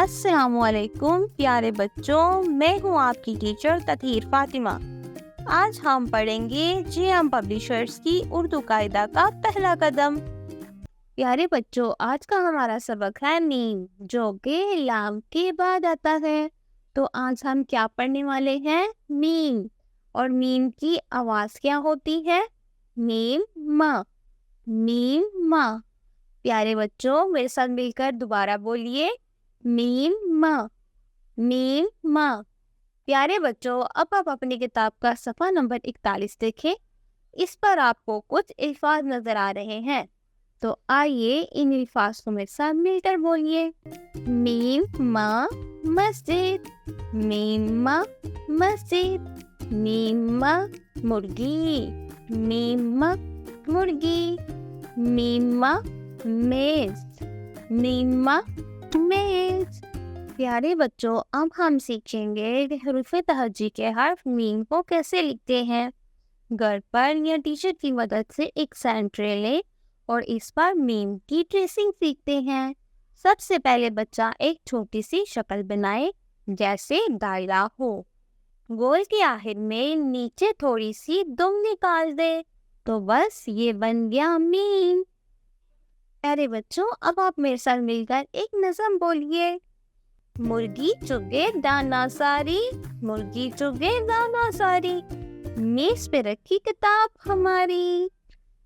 السلام علیکم پیارے بچوں، میں ہوں آپ کی ٹیچر تطہیر فاطمہ۔ آج ہم پڑھیں گے جے ایم پبلیشرز کی اردو قاعدہ کا پہلا قدم۔ پیارے بچوں، آج کا ہمارا سبق ہے میم، جو کہ لام کے بعد آتا ہے۔ تو آج ہم کیا پڑھنے والے ہیں؟ میم۔ اور میم کی آواز کیا ہوتی ہے؟ میم ما، میم ما۔ پیارے بچوں، میرے ساتھ مل کر دوبارہ بولیے، میم ما، میم ما۔ پیارے بچوں، اب آپ اپنی کتاب کا صفحہ نمبر 41 دیکھیں۔ اس پر آپ کو کچھ الفاظ نظر آ رہے ہیں، تو آئیے ان الفاظ کو میرے ساتھ مل کر بولیے۔ میم ما مسجد، میم ما مسجد، میم ما مرغی، میم ما مرغی، میم ما میز، میم ما میز۔ پیارے بچوں، اب ہم سیکھیں گے کہ حروف تہجی کے حرف میم کو کیسے لکھتے ہیں۔ گھر پر یا ٹیچر کی مدد سے ایک سینٹرے لیں اور اس پر میم کی ٹریسنگ سیکھتے ہیں۔ سب سے پہلے بچہ ایک چھوٹی سی شکل بنائے، جیسے دائرہ ہو۔ گول کے آخر میں نیچے تھوڑی سی دم نکال دے، تو بس یہ بن گیا میم۔ پیارے بچوں، اب آپ میرے ساتھ مل کر ایک نظم بولیے۔ مرغی چگے دانا ساری، مرغی چگے دانا ساری، میز پہ رکھی کتاب ہماری۔